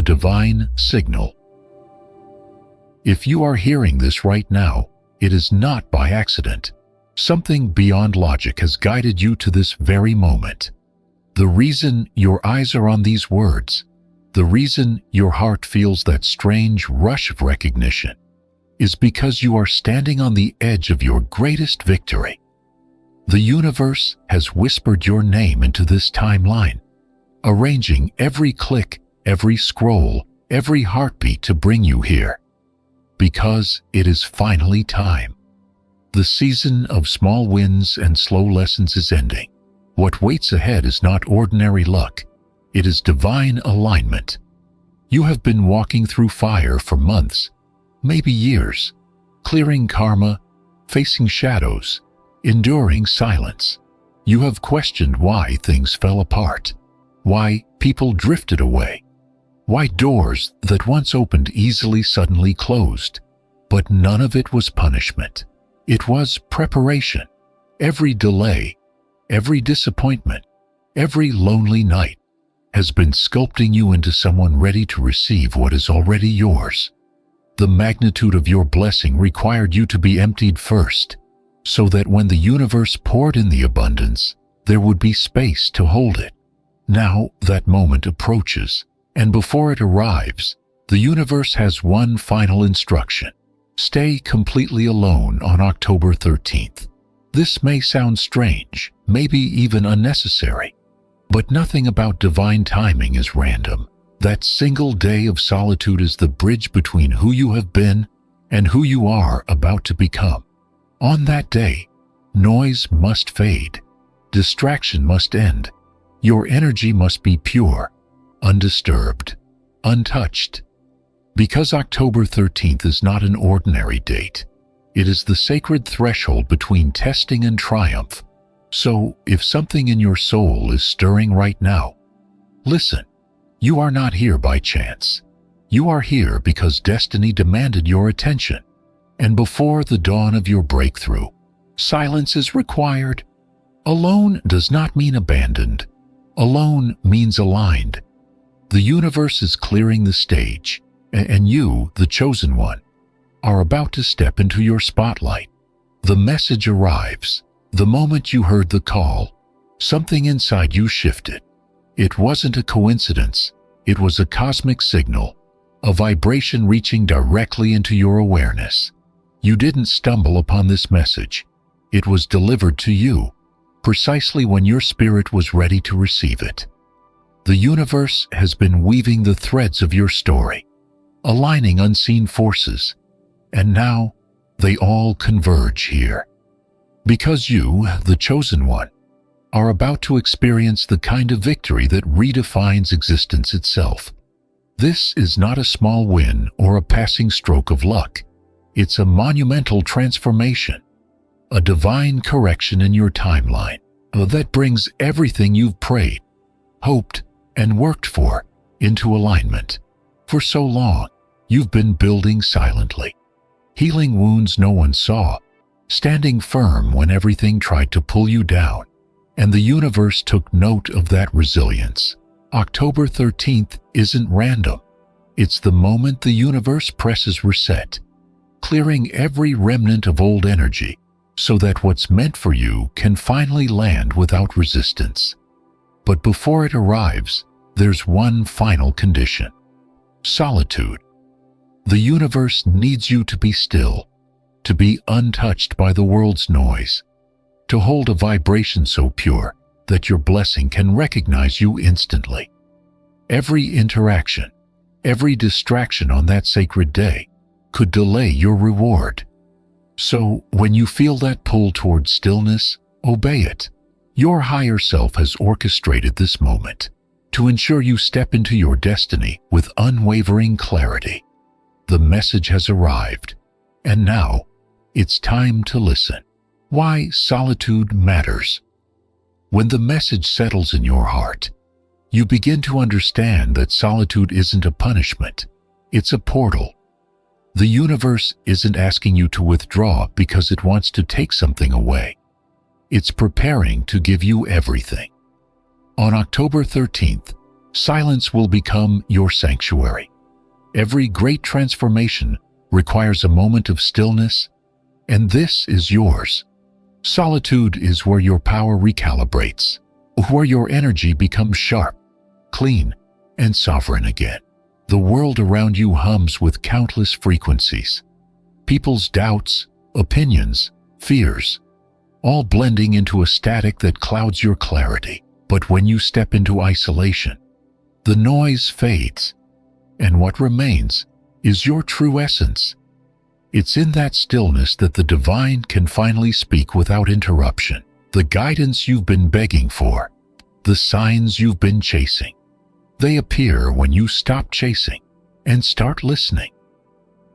divine signal. If you are hearing this right now, it is not by accident. Something beyond logic has guided you to this very moment. The reason your eyes are on these words, the reason your heart feels that strange rush of recognition, is because you are standing on the edge of your greatest victory. The universe has whispered your name into this timeline, arranging every click, every scroll, every heartbeat to bring you here. Because it is finally time. The season of small wins and slow lessons is ending. What waits ahead is not ordinary luck. It is divine alignment. You have been walking through fire for months, maybe years, clearing karma, facing shadows, enduring silence. You have questioned why things fell apart, why people drifted away, why doors that once opened easily suddenly closed. But none of it was punishment. It was preparation. Every delay, every disappointment, every lonely night has been sculpting you into someone ready to receive what is already yours. The magnitude of your blessing required you to be emptied first, so that when the universe poured in the abundance, there would be space to hold it. Now that moment approaches, and before it arrives, the universe has one final instruction. Stay completely alone on October 13th. This may sound strange, maybe even unnecessary, but nothing about divine timing is random. That single day of solitude is the bridge between who you have been and who you are about to become. On that day, noise must fade, distraction must end, your energy must be pure, undisturbed, untouched. Because October 13th is not an ordinary date, it is the sacred threshold between testing and triumph. So, if something in your soul is stirring right now, listen. You are not here by chance. You are here because destiny demanded your attention. And before the dawn of your breakthrough, silence is required. Alone does not mean abandoned. Alone means aligned. The universe is clearing the stage, and you, the chosen one, are about to step into your spotlight. The message arrives. The moment you heard the call, something inside you shifted. It wasn't a coincidence. It was a cosmic signal, a vibration reaching directly into your awareness. You didn't stumble upon this message. It was delivered to you, precisely when your spirit was ready to receive it. The universe has been weaving the threads of your story, aligning unseen forces, and now they all converge here. Because you, the chosen one, are about to experience the kind of victory that redefines existence itself. This is not a small win or a passing stroke of luck. It's a monumental transformation, a divine correction in your timeline that brings everything you've prayed, hoped, and worked for into alignment. For so long, you've been building silently, healing wounds no one saw, standing firm when everything tried to pull you down, and the universe took note of that resilience. October 13th isn't random. It's the moment the universe presses reset, clearing every remnant of old energy so that what's meant for you can finally land without resistance. But before it arrives, there's one final condition: solitude. The universe needs you to be still, to be untouched by the world's noise, to hold a vibration so pure that your blessing can recognize you instantly. Every interaction, every distraction on that sacred day could delay your reward. So, when you feel that pull toward stillness, obey it. Your higher self has orchestrated this moment to ensure you step into your destiny with unwavering clarity. The message has arrived, and now it's time to listen. Why solitude matters. When the message settles in your heart, you begin to understand that solitude isn't a punishment, it's a portal. The universe isn't asking you to withdraw because it wants to take something away. It's preparing to give you everything. On October 13th, Silence will become your sanctuary. Every great transformation requires a moment of stillness, and this is yours. Solitude is where your power recalibrates, where your energy becomes sharp, clean, and sovereign again. The world around you hums with countless frequencies. People's doubts, opinions, fears, all blending into a static that clouds your clarity. But when you step into isolation, the noise fades, and what remains is your true essence. It's in that stillness that the divine can finally speak without interruption. The guidance you've been begging for, the signs you've been chasing, they appear when you stop chasing and start listening.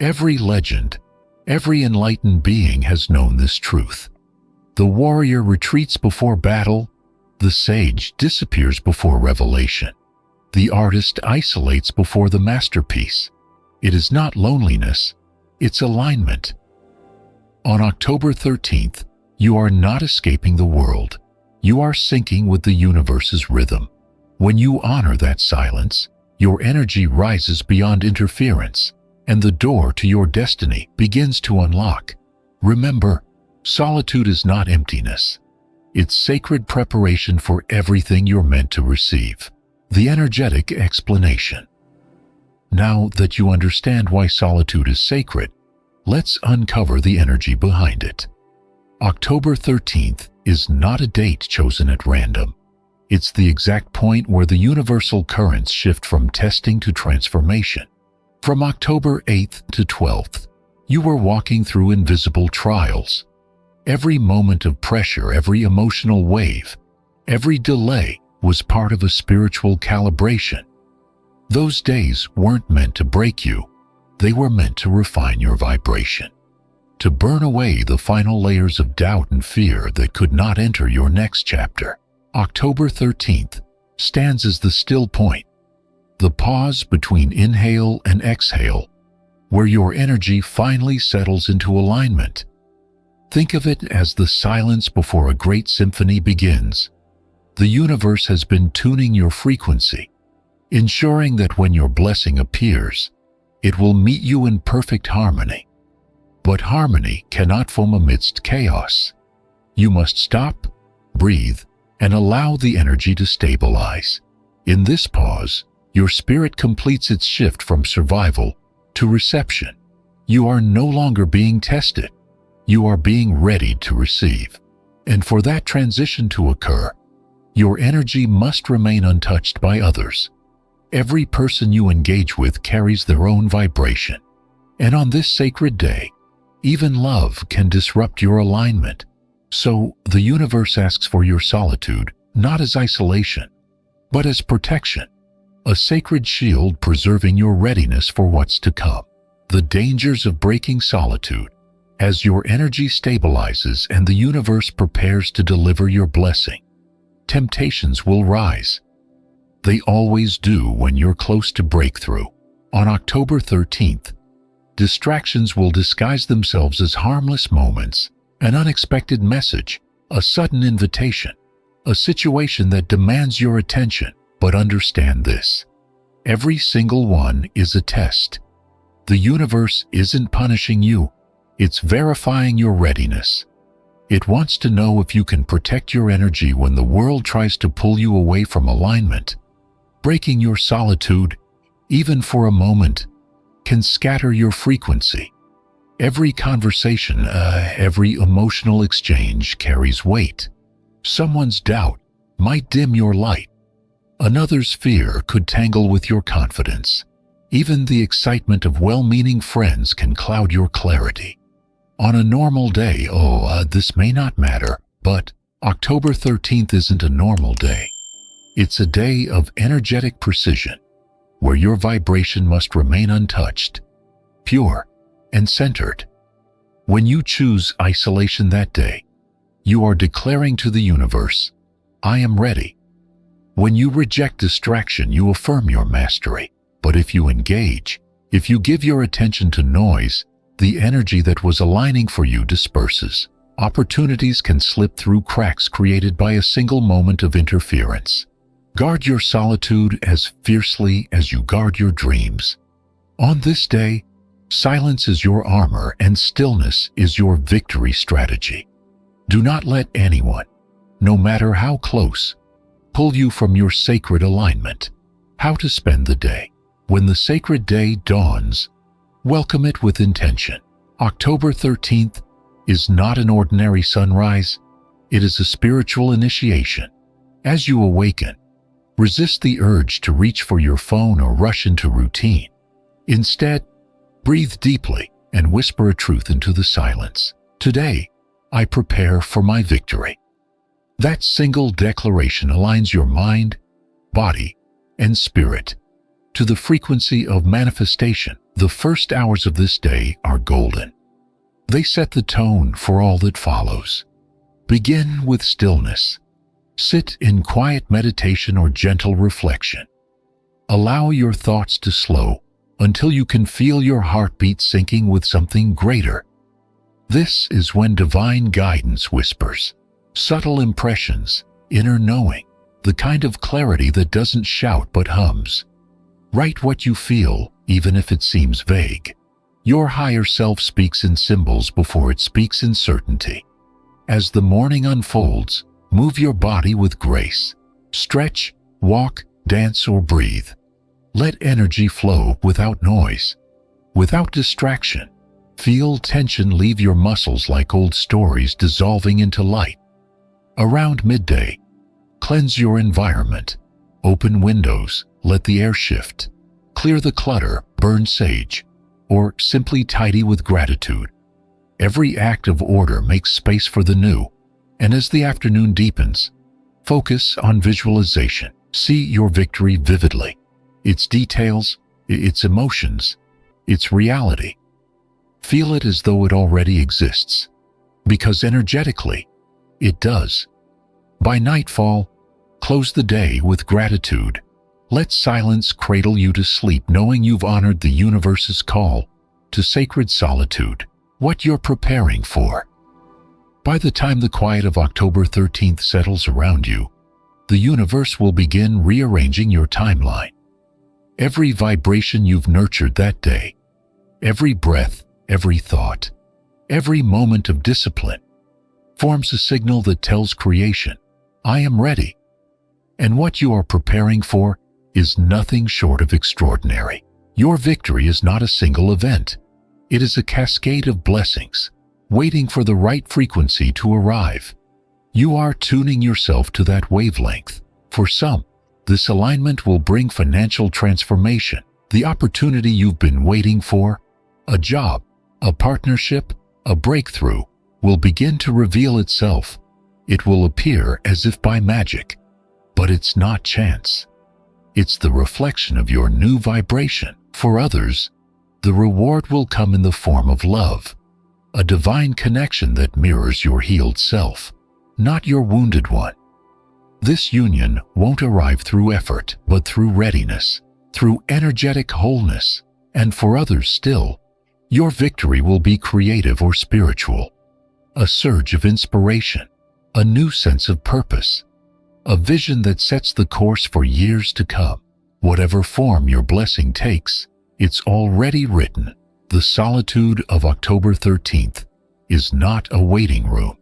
Every legend, every enlightened being has known this truth. The warrior retreats before battle, the sage disappears before revelation. The artist isolates before the masterpiece. It is not loneliness, it's alignment. On October 13th, you are not escaping the world. You are syncing with the universe's rhythm. When you honor that silence, your energy rises beyond interference, and the door to your destiny begins to unlock. Remember, solitude is not emptiness. It's sacred preparation for everything you're meant to receive. The energetic explanation. Now that you understand why solitude is sacred, let's uncover the energy behind it. October 13th is not a date chosen at random. It's the exact point where the universal currents shift from testing to transformation. From October 8th to 12th, you were walking through invisible trials. Every moment of pressure, every emotional wave, every delay was part of a spiritual calibration. Those days weren't meant to break you. They were meant to refine your vibration, to burn away the final layers of doubt and fear that could not enter your next chapter. October 13th stands as the still point, the pause between inhale and exhale, where your energy finally settles into alignment. Think of it as the silence before a great symphony begins. The universe has been tuning your frequency, ensuring that when your blessing appears, it will meet you in perfect harmony. But harmony cannot form amidst chaos. You must stop, breathe, and allow the energy to stabilize. In this pause, your spirit completes its shift from survival to reception. You are no longer being tested. You are being ready to receive. And for that transition to occur, your energy must remain untouched by others. Every person you engage with carries their own vibration. And on this sacred day, even love can disrupt your alignment. So the universe asks for your solitude, not as isolation, but as protection, a sacred shield preserving your readiness for what's to come. The dangers of breaking solitude. As your energy stabilizes and the universe prepares to deliver your blessing, temptations will rise. They always do when you're close to breakthrough. On October 13th, distractions will disguise themselves as harmless moments, an unexpected message, a sudden invitation, a situation that demands your attention. But understand this: every single one is a test. The universe isn't punishing you, it's verifying your readiness. It wants to know if you can protect your energy when the world tries to pull you away from alignment. Breaking your solitude, even for a moment, can scatter your frequency. Every conversation, every emotional exchange carries weight. Someone's doubt might dim your light. Another's fear could tangle with your confidence. Even the excitement of well-meaning friends can cloud your clarity. On a normal day, this may not matter, but October 13th isn't a normal day. It's a day of energetic precision, where your vibration must remain untouched, pure, and centered. When you choose isolation that day, you are declaring to the universe, "I am ready." When you reject distraction, you affirm your mastery. But if you engage, if you give your attention to noise, the energy that was aligning for you disperses. Opportunities can slip through cracks created by a single moment of interference. Guard your solitude as fiercely as you guard your dreams. On this day, silence is your armor and stillness is your victory strategy. Do not let anyone, no matter how close, pull you from your sacred alignment. How to spend the day. When the sacred day dawns, welcome it with intention. October 13th is not an ordinary sunrise. It is a spiritual initiation. As you awaken, resist the urge to reach for your phone or rush into routine. Instead, breathe deeply and whisper a truth into the silence. Today, I prepare for my victory. That single declaration aligns your mind, body, and spirit to the frequency of manifestation. The first hours of this day are golden. They set the tone for all that follows. Begin with stillness. Sit in quiet meditation or gentle reflection. Allow your thoughts to slow until you can feel your heartbeat syncing with something greater. This is when divine guidance whispers. Subtle impressions, inner knowing, the kind of clarity that doesn't shout but hums. Write what you feel, even if it seems vague. Your higher self speaks in symbols before it speaks in certainty. As the morning unfolds, move your body with grace. Stretch, walk, dance, or breathe. Let energy flow without noise, without distraction. Feel tension leave your muscles like old stories dissolving into light. Around midday, cleanse your environment. Open windows, let the air shift. Clear the clutter, burn sage, or simply tidy with gratitude. Every act of order makes space for the new. And as the afternoon deepens, focus on visualization. See your victory vividly. Its details, its emotions, its reality. Feel it as though it already exists, because energetically, it does. By nightfall, close the day with gratitude. Let silence cradle you to sleep, knowing you've honored the universe's call to sacred solitude. What you're preparing for. By the time the quiet of October 13th settles around you, the universe will begin rearranging your timeline. Every vibration you've nurtured that day, every breath, every thought, every moment of discipline, forms a signal that tells creation, I am ready. And what you are preparing for is nothing short of extraordinary. Your victory is not a single event. It is a cascade of blessings, waiting for the right frequency to arrive. You are tuning yourself to that wavelength. For some, this alignment will bring financial transformation, the opportunity you've been waiting for. A job, a partnership, a breakthrough will begin to reveal itself. It will appear as if by magic, but it's not chance. It's the reflection of your new vibration. For others, the reward will come in the form of love, a divine connection that mirrors your healed self, not your wounded one. This union won't arrive through effort, but through readiness, through energetic wholeness. And for others still, your victory will be creative or spiritual. A surge of inspiration, a new sense of purpose, a vision that sets the course for years to come. Whatever form your blessing takes, it's already written. The solitude of October 13th is not a waiting room.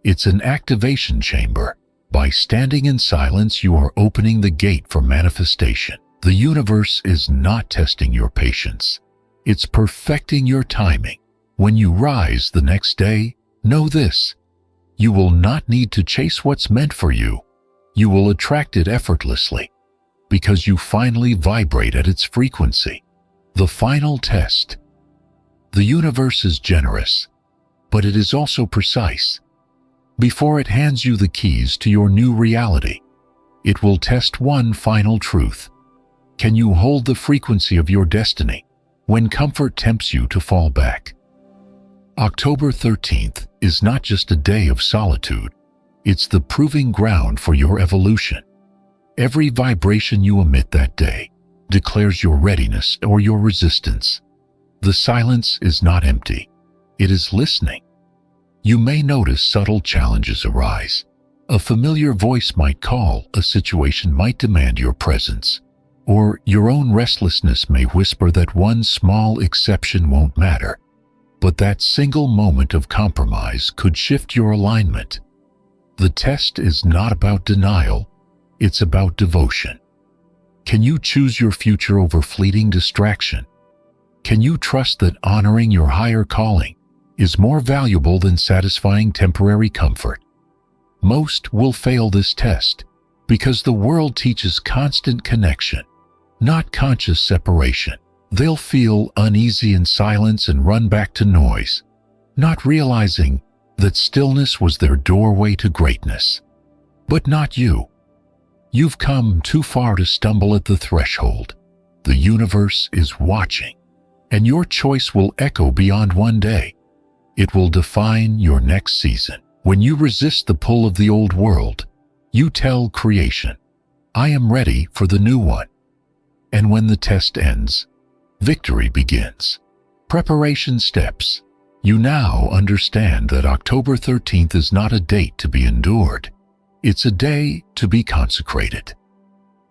It's an activation chamber. By standing in silence, you are opening the gate for manifestation. The universe is not testing your patience. It's perfecting your timing. When you rise the next day, know this. You will not need to chase what's meant for you. You will attract it effortlessly, because you finally vibrate at its frequency. The final test. The universe is generous, but it is also precise. Before it hands you the keys to your new reality, it will test one final truth. Can you hold the frequency of your destiny when comfort tempts you to fall back? October 13th is not just a day of solitude. It's the proving ground for your evolution. Every vibration you emit that day declares your readiness or your resistance. The silence is not empty. It is listening. You may notice subtle challenges arise. A familiar voice might call, a situation might demand your presence, or your own restlessness may whisper that one small exception won't matter. But that single moment of compromise could shift your alignment. The test is not about denial, it's about devotion. Can you choose your future over fleeting distraction? Can you trust that honoring your higher calling is more valuable than satisfying temporary comfort? Most will fail this test because the world teaches constant connection, not conscious separation. They'll feel uneasy in silence and run back to noise, not realizing that stillness was their doorway to greatness. But not you. You've come too far to stumble at the threshold. The universe is watching, and your choice will echo beyond one day. It will define your next season. When you resist the pull of the old world, you tell creation, I am ready for the new one. And when the test ends, victory begins. Preparation steps. You now understand that October 13th is not a date to be endured. It's a day to be consecrated.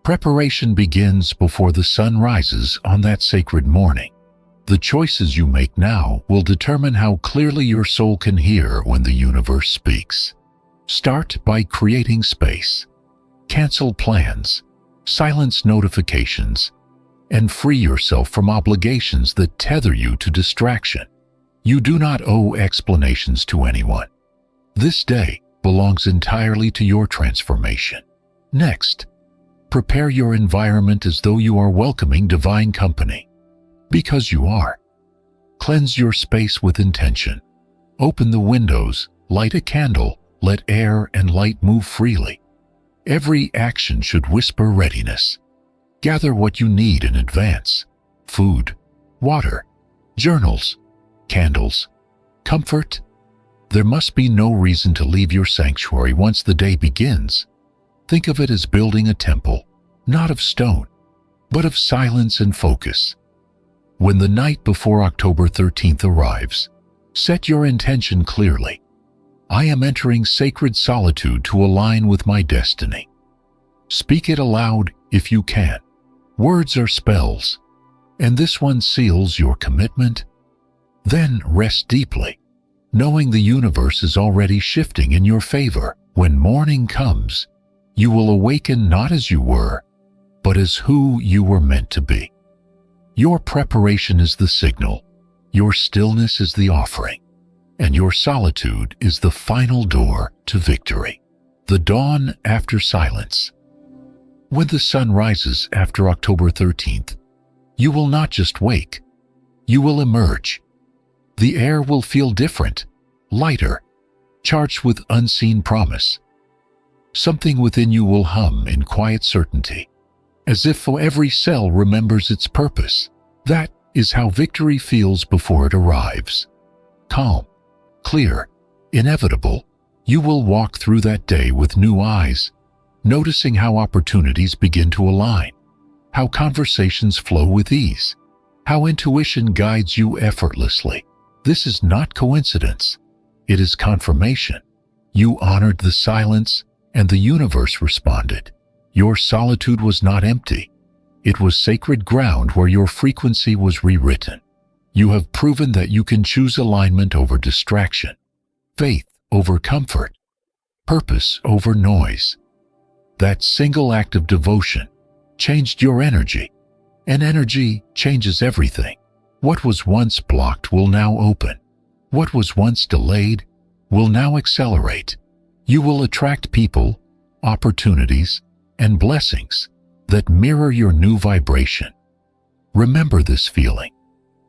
Preparation begins before the sun rises on that sacred morning. The choices you make now will determine how clearly your soul can hear when the universe speaks. Start by creating space. Cancel plans, silence notifications, and free yourself from obligations that tether you to distraction. You do not owe explanations to anyone. This day belongs entirely to your transformation. Next, prepare your environment as though you are welcoming divine company. Because you are. Cleanse your space with intention. Open the windows, light a candle, let air and light move freely. Every action should whisper readiness. Gather what you need in advance: food, water, journals, candles, comfort. There must be no reason to leave your sanctuary once the day begins. Think of it as building a temple, not of stone, but of silence and focus. When the night before October 13th arrives, set your intention clearly. I am entering sacred solitude to align with my destiny. Speak it aloud if you can. Words are spells, and this one seals your commitment. Then rest deeply, knowing the universe is already shifting in your favor. When morning comes, you will awaken not as you were, but as who you were meant to be. Your preparation is the signal, your stillness is the offering, and your solitude is the final door to victory. The dawn after silence. When the sun rises after October 13th, you will not just wake, you will emerge. The air will feel different, lighter, charged with unseen promise. Something within you will hum in quiet certainty, as if every cell remembers its purpose. That is how victory feels before it arrives. Calm, clear, inevitable. You will walk through that day with new eyes, noticing how opportunities begin to align, how conversations flow with ease, how intuition guides you effortlessly. This is not coincidence. It is confirmation. You honored the silence, and the universe responded. Your solitude was not empty. It was sacred ground where your frequency was rewritten. You have proven that you can choose alignment over distraction, faith over comfort, purpose over noise. That single act of devotion changed your energy, and energy changes everything. What was once blocked will now open. What was once delayed will now accelerate. You will attract people, opportunities, and blessings that mirror your new vibration. Remember this feeling,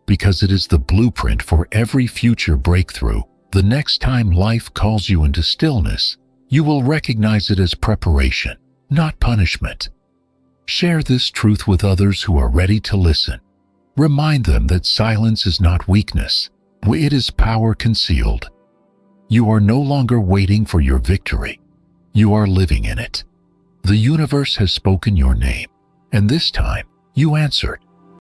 because it is the blueprint for every future breakthrough. The next time life calls you into stillness, you will recognize it as preparation, not punishment. Share this truth with others who are ready to listen. Remind them that silence is not weakness, it is power concealed. You are no longer waiting for your victory. You are living in it. The universe has spoken your name, and this time you answered.